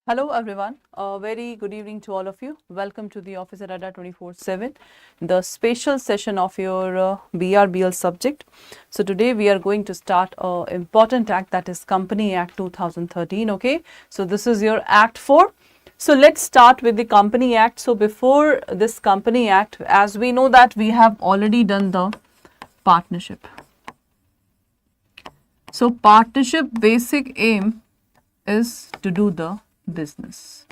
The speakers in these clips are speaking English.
Hello everyone, a very good evening to all of you. Welcome to the Office at Adda 24/7, the special session of your BRBL subject. So today we are going to start an important act, that is Company Act 2013. Okay, so this is your Act 4. So let's start with the Company Act. So before this Company Act, as we know that we have already done the partnership. So partnership basic aim is to do the business.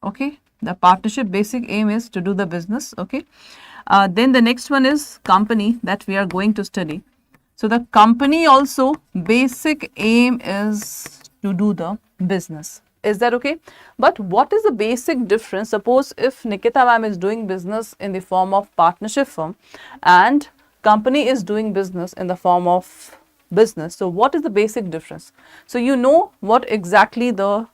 Okay, the partnership basic aim is to do the business. Okay, then the next one is company that we are going to study. So the company also basic aim is to do the business. Is that okay? But what is the basic difference? Suppose if NIKKITA ma'am is doing business in the form of partnership firm and company is doing business in the form of business. So what is the basic difference? So you know what exactly the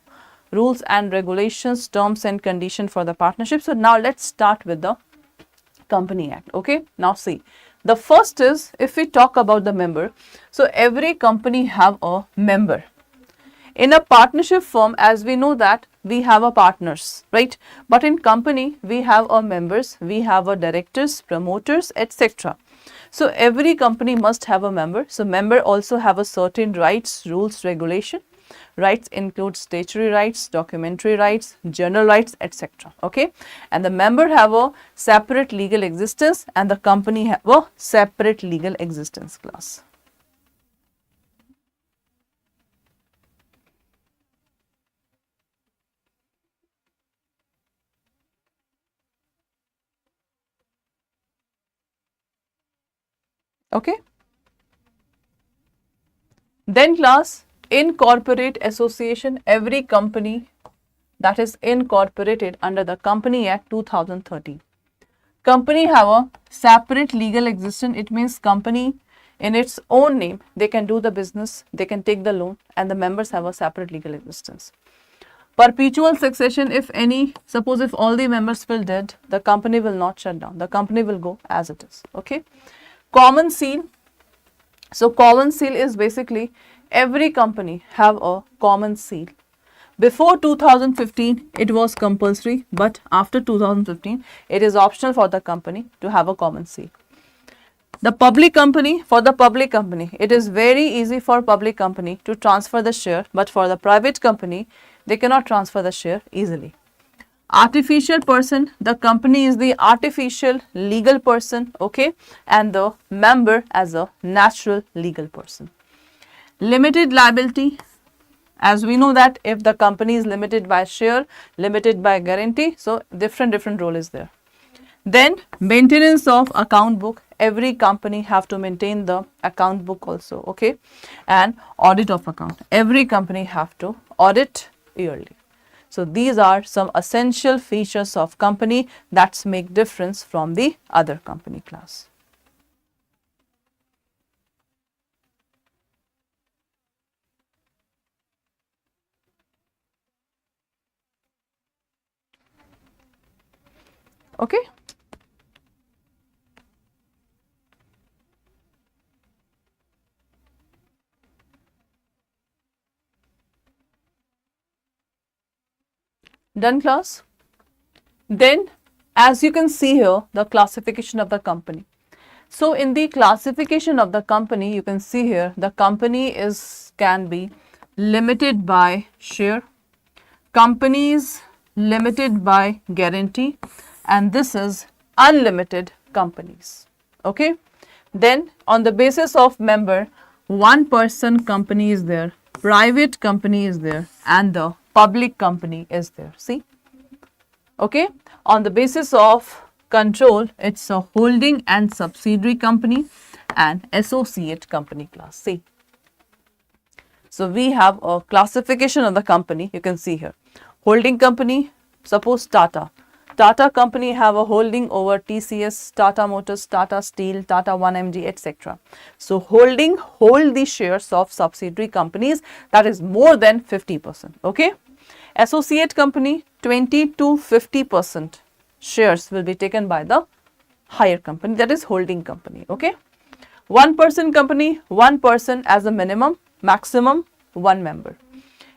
rules and regulations, terms and conditions for the partnership. So now let's start with the Company Act. Okay, now see, the first is if we talk about the member. So every company have a member. In a partnership firm, as we know that we have a partners, right? But in company we have our members, we have our directors, promoters, etc. So every company must have a member. So member also have a certain rights, rules, regulation. Rights include statutory rights, documentary rights, general rights, etc. Okay, and the member have a separate legal existence and the company have a separate legal existence clause. Okay. Then class, incorporate association, every company that is incorporated under the Company Act 2013. Company have a separate legal existence. It means company in its own name, they can do the business, they can take the loan, and the members have a separate legal existence. Perpetual succession, if any, suppose if all the members will dead, the company will not shut down. The company will go as it is. Okay. Common seal. So common seal is basically every company have a common seal. Before 2015 it was compulsory, but after 2015 it is optional for the company to have a common seal. The public company, for the public company, it is very easy for public company to transfer the share, but for the private company they cannot transfer the share easily. Artificial person, the company is the artificial legal person, okay, and the member as a natural legal person. Limited liability, as we know that if the company is limited by share, limited by guarantee, so different role is there. Then maintenance of account book, every company have to maintain the account book also, okay, and audit of account, every company have to audit yearly. So these are some essential features of company that make difference from the other company class. Okay. Done class? Then as you can see here, the classification of the company. So in the classification of the company, you can see here the company can be limited by share, companies limited by guarantee, and this is unlimited companies. Okay. Then on the basis of member, one person company is there, private company is there, and the public company is there. See, okay, on the basis of control, it's a holding and subsidiary company and associate company class. See, so we have a classification of the company. You can see here, holding company, suppose Tata company have a holding over TCS, Tata Motors, Tata Steel, Tata 1MG, etc. So hold the shares of subsidiary companies, that is more than 50%. Okay. Associate company, 20 to 50% shares will be taken by the higher company, that is holding company. Okay. One person company, one person as a minimum, maximum one member.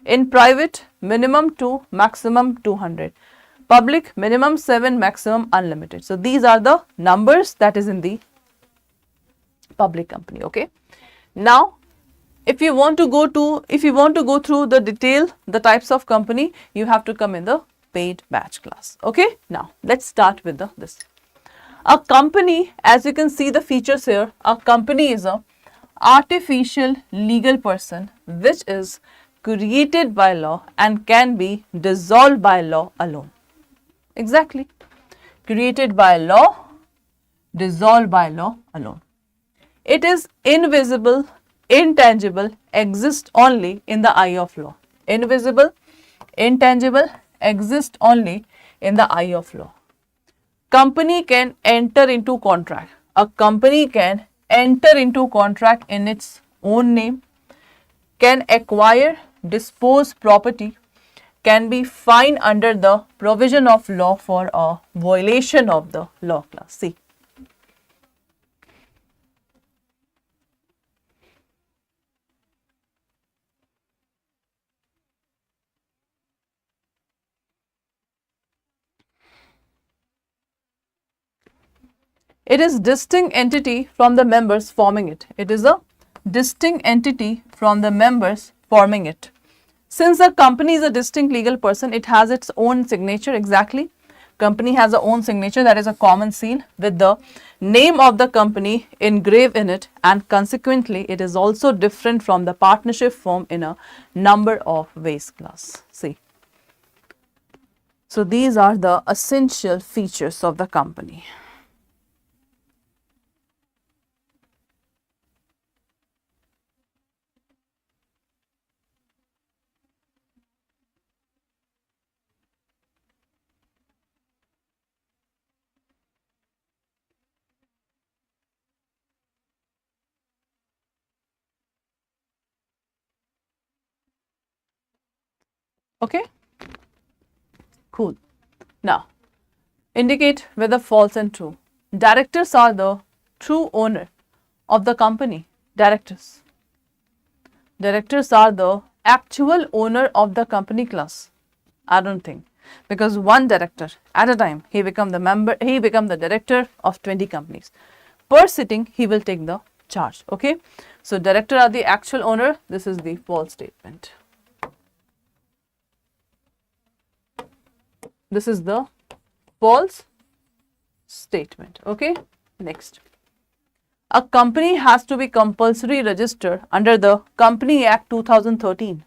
In private, minimum 2, maximum 200. Public, minimum 7, maximum unlimited. So these are the numbers that is in the public company. Okay. Now, if you want to go through the detail, the types of company, you have to come in the paid batch class. Okay. Now, let's start with this. A company, as you can see the features here, a company is a artificial legal person which is created by law and can be dissolved by law alone. Exactly. Created by law, dissolved by law alone. It is invisible, intangible, exists only in the eye of law. Invisible, intangible, exists only in the eye of law. Company can enter into contract. A company can enter into contract in its own name, can acquire, dispose property, can be fined under the provision of law for a violation of the law class. See. It is distinct entity from the members forming it. It is a distinct entity from the members forming it. Since a company is a distinct legal person, it has its own signature. Exactly. Company has a own signature, that is a common seal with the name of the company engraved in it, and consequently it is also different from the partnership form in a number of ways class. See. So these are the essential features of the company. Okay, cool. Now, indicate whether false and true. Directors are the true owner of the company. Directors are the actual owner of the company class. I don't think, because one director at a time, he become the director of 20 companies. Per sitting, he will take the charge. Okay, so director are the actual owner. This is the false statement. This is the false statement. Okay, next. A company has to be compulsory registered under the Company Act 2013.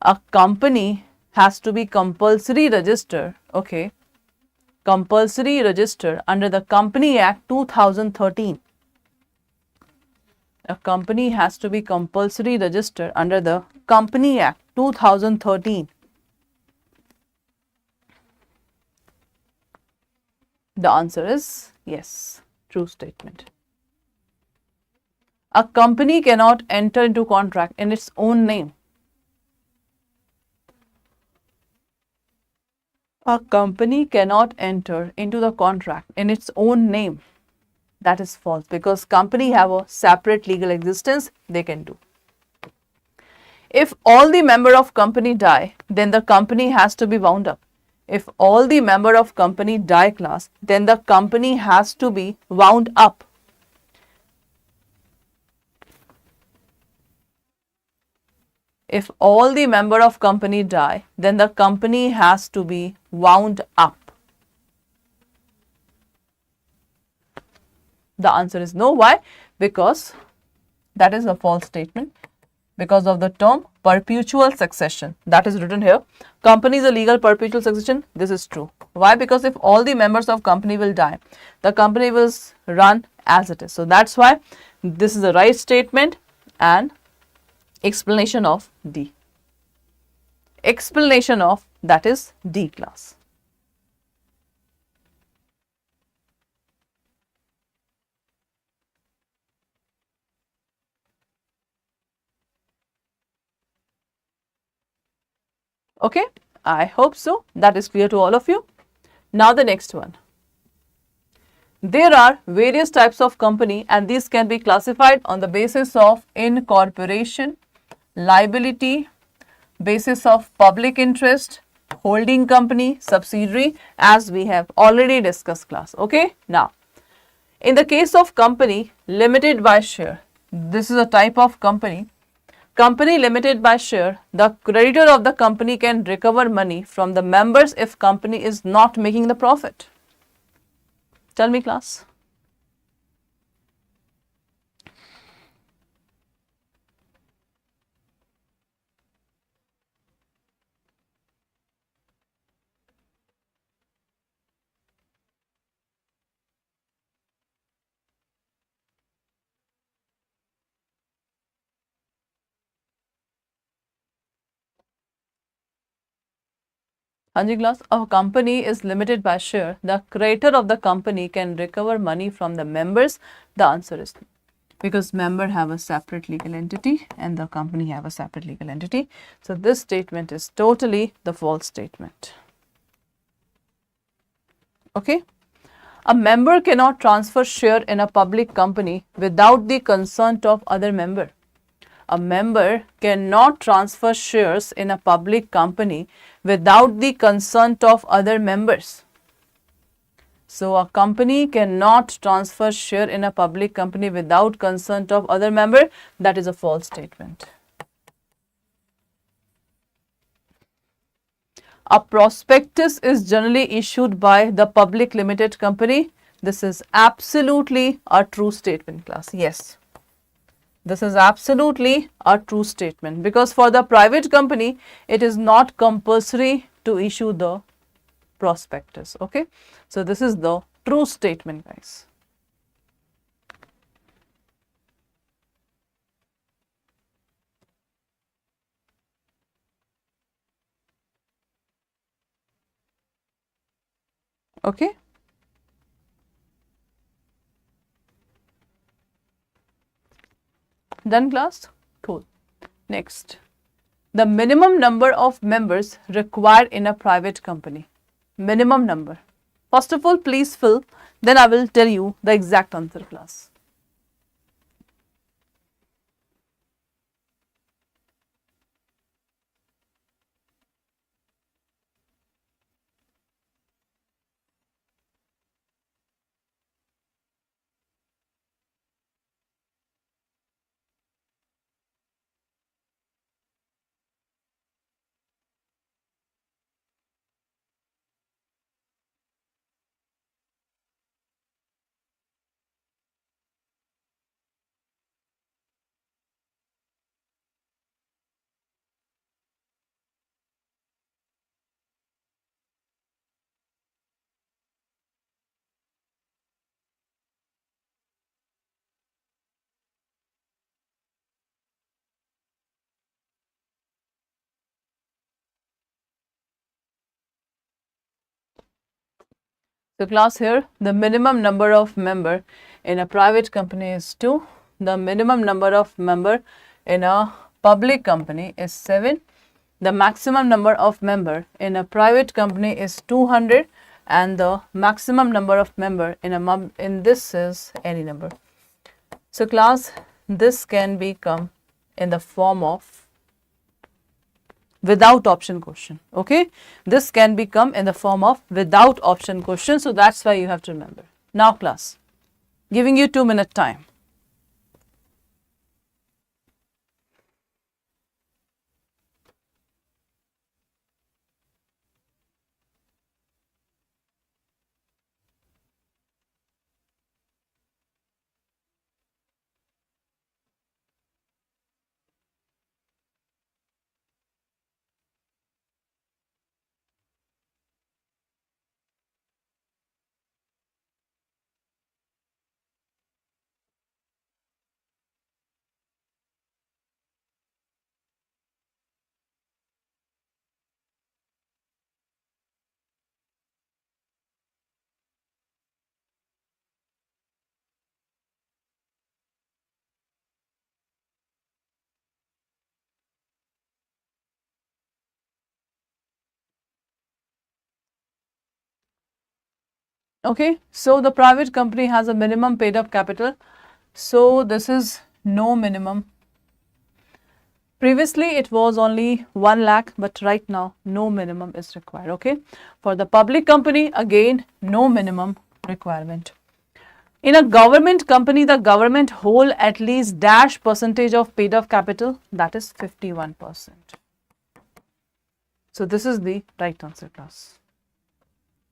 A company has to be compulsory registered, okay, compulsory registered under the Company Act 2013. A company has to be compulsory registered under the Company Act 2013. The answer is yes, true statement. A company cannot enter into contract in its own name. A company cannot enter into the contract in its own name. That is false, because company have a separate legal existence, they can do. If all the member of company die, then the company has to be wound up. If all the member of company die class, then the company has to be wound up. If all the member of company die, then the company has to be wound up. The answer is no. Why? Because that is a false statement. Because of the term perpetual succession that is written here. Company is a legal perpetual succession. This is true. Why? Because if all the members of company will die, the company will run as it is. So that's why this is the right statement and explanation of D. Explanation of that is D class. Okay, I hope so. That is clear to all of you. Now the next one. There are various types of company and these can be classified on the basis of incorporation, liability, basis of public interest, holding company, subsidiary, as we have already discussed class. Okay. Now, in the case of company limited by share, this is a type of company. Company limited by share, the creditor of the company can recover money from the members if company is not making the profit. Tell me, class. Hanji class, a company is limited by share. The creditor of the company can recover money from the members. The answer is no, because member have a separate legal entity and the company have a separate legal entity. So this statement is totally the false statement. Okay. A member cannot transfer share in a public company without the consent of other member. A member cannot transfer shares in a public company without the consent of other members. So, a company cannot transfer share in a public company without consent of other member. That is a false statement. A prospectus is generally issued by the public limited company. This is absolutely a true statement, class. Yes. This is absolutely a true statement, because for the private company, it is not compulsory to issue the prospectus. Okay. So, this is the true statement, guys. Okay. Done, class? Cool. Next, the minimum number of members required in a private company. Minimum number. First of all, please fill, then I will tell you the exact answer, class. So, class, here the minimum number of member in a private company is 2. The minimum number of member in a public company is 7. The maximum number of member in a private company is 200, and the maximum number of member in this is any number. So, class, this can become in the form of without option question. Okay, this can become in the form of without option question. So that's why you have to remember. Now, class, giving you 2-minute time. Okay, so the private company has a minimum paid up capital. So this is no minimum Previously it was only 1 lakh, but right now no minimum is required. Okay, for the public company, again no minimum requirement. In a government company, the government hold at least dash percentage of paid up capital, that is 51%. So this is the right answer, class.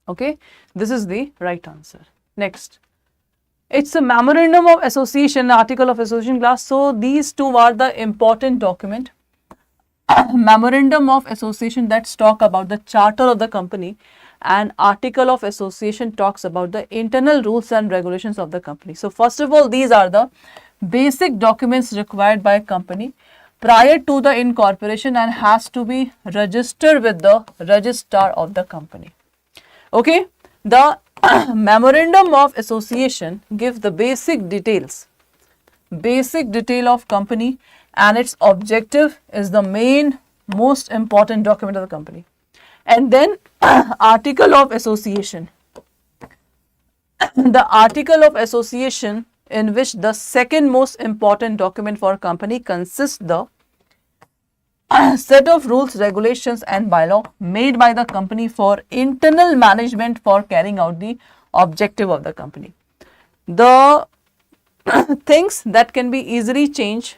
Okay, this is the right answer. Next, it's a memorandum of association, article of association, class. So these two are the important document. Memorandum of association that talk about the charter of the company, and article of association talks about the internal rules and regulations of the company. So first of all, these are the basic documents required by a company prior to the incorporation and has to be registered with the registrar of the company. Okay, the memorandum of association gives the basic detail of company, and its objective is the most important document of the company. And then article of association. The article of association, in which the second most important document for a company, consists the set of rules, regulations and bylaw made by the company for internal management for carrying out the objective of the company. The things that can be easily changed,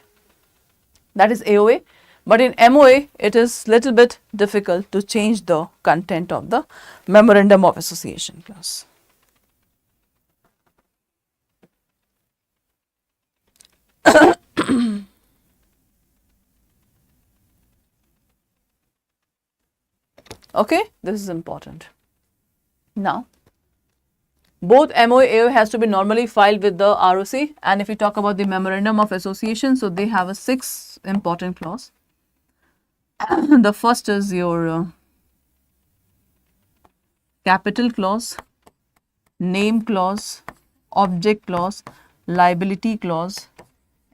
that is AOA, but in MOA it is little bit difficult to change the content of the memorandum of association, class. Okay, this is important. Now, both MOA AOA has to be normally filed with the ROC, and if we talk about the memorandum of association, so they have a 6 important clause. The first is your capital clause, name clause, object clause, liability clause,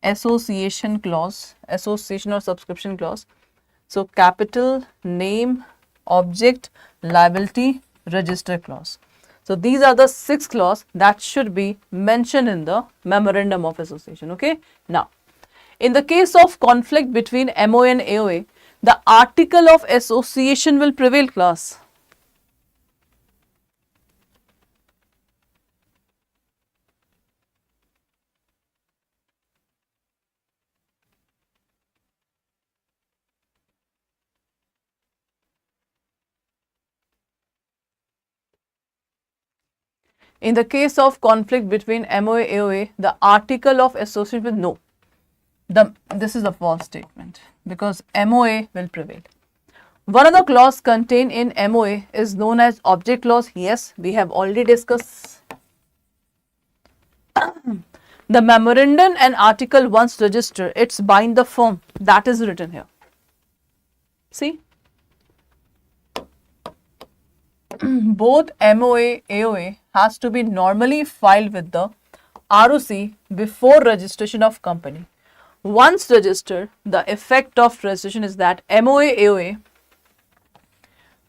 association clause, association or subscription clause. So capital, name, object, liability, register clause. So these are the 6 clauses that should be mentioned in the memorandum of association. Okay. Now, in the case of conflict between MOA and AOA, the article of association will prevail, class. In the case of conflict between MOA AOA, the article of association will no. This is a false statement because MOA will prevail. One of the clause contained in MOA is known as object clause. Yes, we have already discussed. The memorandum and article once registered, it's bind the firm. That is written here. See? Both MOA AOA has to be normally filed with the ROC before registration of company. Once registered, the effect of registration is that MOA AOA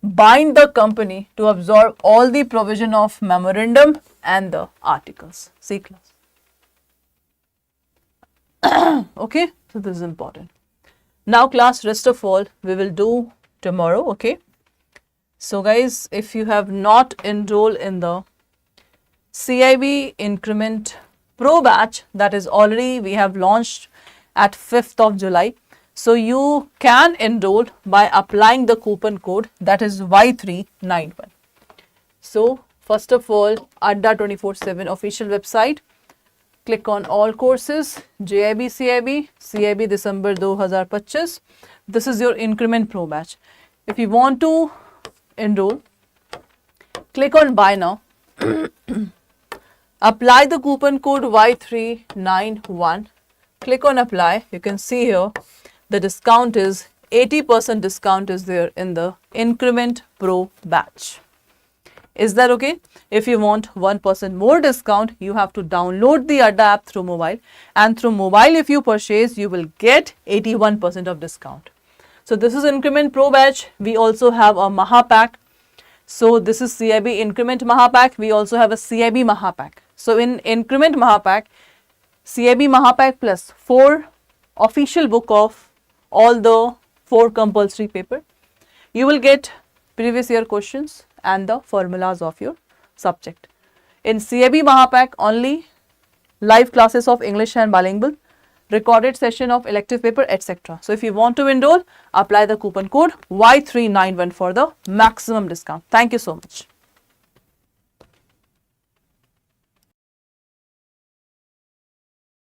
bind the company to absorb all the provision of memorandum and the articles. See, class. Okay, so this is important. Now, class, rest of all we will do tomorrow. Okay. So guys, if you have not enrolled in the CAIIB Increment Pro batch, that is already we have launched at 5th of July. So you can enroll by applying the coupon code, that is Y391. So first of all, Adda 24/7 official website. Click on all courses, JAIIB CAIIB, CAIIB December 2025. This is your Increment Pro batch. If you want to enroll, click on buy now. Apply the coupon code Y391. Click on apply. You can see here the discount is 80% discount is there in the Increment Pro batch. Is that okay? If you want 1% more discount, you have to download the Adda app through mobile, and through mobile if you purchase, you will get 81% of discount. So this is Increment Pro batch. We also have a Maha pack. So this is CAIIB Increment Maha pack. We also have a CAIIB Maha pack. So in Increment Maha pack, CAIIB Maha pack plus 4 official book of all the 4 compulsory paper. You will get previous year questions and the formulas of your subject. In CAIIB Mahapack, only live classes of English and bilingual, recorded session of elective paper, etc. So if you want to enroll, apply the coupon code Y391 for the maximum discount. Thank you so much.